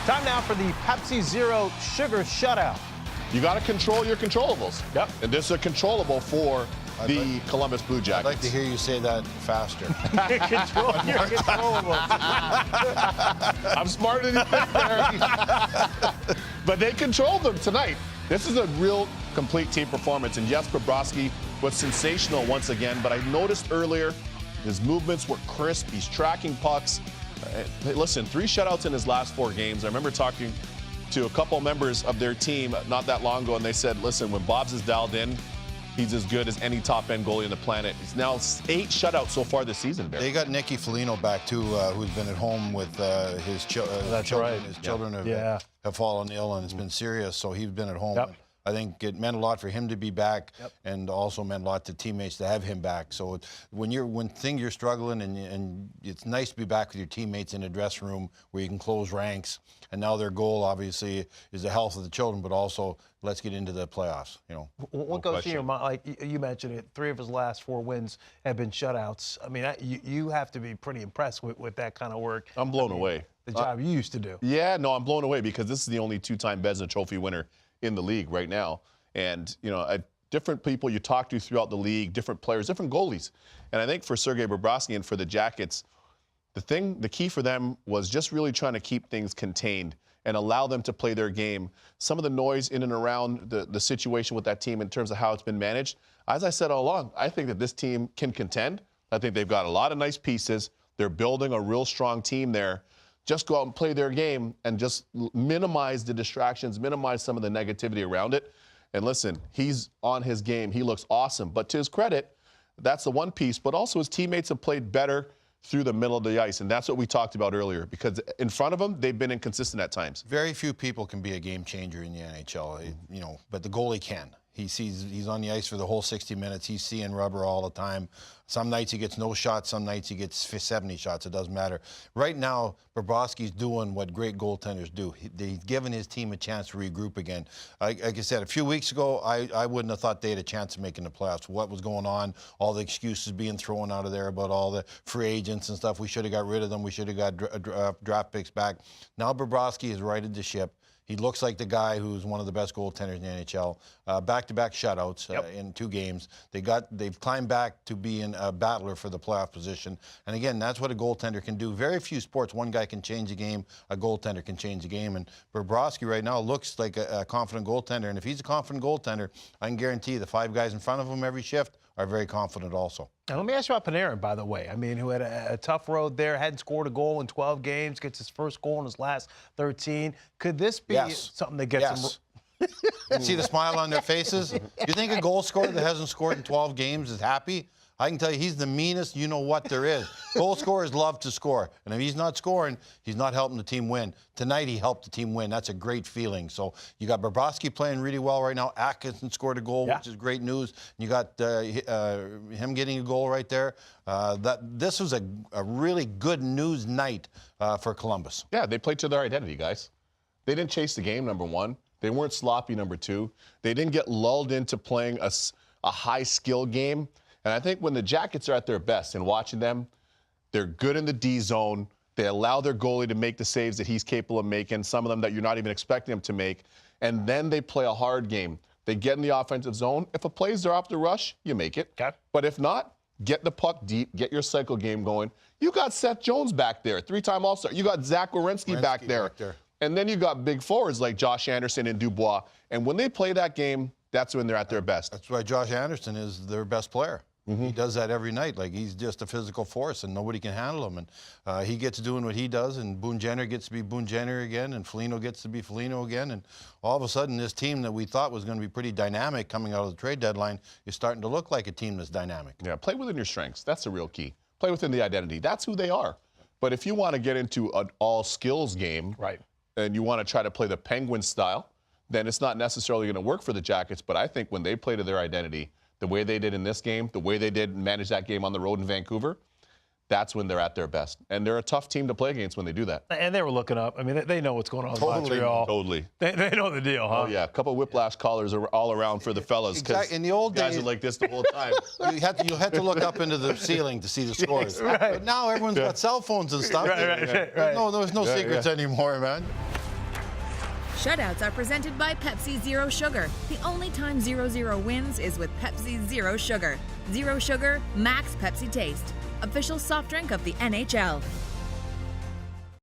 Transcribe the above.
Time now for the Pepsi Zero Sugar Shutout. You got to control your controllables. Yep. And this is a controllable for the Columbus Blue I'd Jackets. like to hear you say that faster. Control your controllables. I'm smarter than you think, Barry. But they controlled them tonight. This is a real complete team performance. And yes, Bobrovsky was sensational once again, but I noticed earlier his movements were crisp. He's tracking pucks. Hey, listen, 3 shutouts in his last 4 games. I remember talking to a couple members of their team not that long ago, and they said, listen, when Bob's is dialed in, he's as good as any top-end goalie on the planet. He's now 8 shutouts so far this season, Barry. They got Nicky Foligno back, too, who's been at home with his children. Right. His children have fallen ill, and it's been serious, so he's been at home. Yep. I think it meant a lot for him to be back, and also meant a lot to teammates to have him back. So when you're struggling, and it's nice to be back with your teammates in a dressing room where you can close ranks. And now their goal, obviously, is the health of the children, but also let's get into the playoffs. You know, what goes through your mind? Like you mentioned it, 3 of his last 4 wins have been shutouts. I mean, you have to be pretty impressed with that kind of work. I'm blown away. The job you used to do. Yeah, no, I'm blown away because this is the only 2-time Vezina Trophy winner in the league right now. And, you know, different people you talk to throughout the league, different players, different goalies. And I think for Sergei Bobrovsky and for the Jackets, the key for them was just really trying to keep things contained and allow them to play their game. Some of the noise in and around the situation with that team in terms of how it's been managed, as I said all along, I think that this team can contend. I think they've got a lot of nice pieces. They're building a real strong team there. Just go out and play their game and just minimize the distractions, minimize some of the negativity around it. And listen, he's on his game. He looks awesome. But to his credit, that's the one piece. But also his teammates have played better through the middle of the ice. And that's what we talked about earlier. Because in front of them, they've been inconsistent at times. very few people can be a game changer in the NHL, you know, but the goalie can. He's on the ice for the whole 60 minutes. He's seeing rubber all the time. Some nights he gets no shots. Some nights he gets 70 shots. It doesn't matter. Right now, Bobrovsky's doing what great goaltenders do. He's given his team a chance to regroup again. Like I said, a few weeks ago, I wouldn't have thought they had a chance of making the playoffs. What was going on, all the excuses being thrown out of there about all the free agents and stuff. We should have got rid of them. We should have got draft picks back. Now Bobrovsky has righted the ship. He looks like the guy who's one of the best goaltenders in the NHL. Back-to-back shutouts in 2 games. They've climbed back to being a battler for the playoff position. And again, that's what a goaltender can do. Very few sports, one guy can change a game, a goaltender can change a game. And Bobrovsky right now looks like a confident goaltender. And if he's a confident goaltender, I can guarantee the 5 guys in front of him every shift are very confident also. Now, let me ask you about Panarin, by the way. I mean, who had a tough road there, hadn't scored a goal in 12 games, gets his first goal in his last 13. Could this be something that gets him? See the smile on their faces? You think a goal scorer that hasn't scored in 12 games is happy? I can tell you he's the meanest you-know-what there is. Goal scorers love to score. And if he's not scoring, he's not helping the team win. Tonight, he helped the team win. That's a great feeling. So you got Bobrovsky playing really well right now. Atkinson scored a goal, which is great news. You got him getting a goal right there. This was a really good news night for Columbus. Yeah, they played to their identity, guys. They didn't chase the game, number 1. They weren't sloppy, number 2. They didn't get lulled into playing a high-skill game. And I think when the Jackets are at their best and watching them, they're good in the D zone. They allow their goalie to make the saves that he's capable of making, some of them that you're not even expecting him to make. And then they play a hard game. They get in the offensive zone. If a play's there off the rush, you make it. Okay. But if not, get the puck deep, get your cycle game going. You got Seth Jones back there, 3-time All-Star. You got Zach Werenski back there. And then you got big forwards like Josh Anderson and Dubois. And when they play that game, that's when they're at their best. That's why Josh Anderson is their best player. He does that every night. Like, he's just a physical force, and nobody can handle him. And he gets doing what he does, and Boone Jenner gets to be Boone Jenner again, and Foligno gets to be Foligno again. And all of a sudden, this team that we thought was going to be pretty dynamic coming out of the trade deadline is starting to look like a team that's dynamic. Yeah, play within your strengths. That's the real key. Play within the identity. That's who they are. But if you want to get into an all-skills game, and you want to try to play the Penguins style, then it's not necessarily going to work for the Jackets. But I think when they play to their identity, the way they did in this game, the way they did manage that game on the road in Vancouver, that's when they're at their best. And they're a tough team to play against when they do that. And they were looking up. I mean, they know what's going on in Montreal. Totally. They know the deal, huh? Oh, yeah. A couple of whiplash collars are all around for the fellas. Exactly. In the old guys days, are like this the whole time. you had to look up into the ceiling to see the scores. But now everyone's got cell phones and stuff. Right. There's no secrets anymore, man. Shutouts are presented by Pepsi Zero Sugar. The only time 0-0 wins is with Pepsi Zero Sugar. Zero Sugar, max Pepsi taste. Official soft drink of the NHL.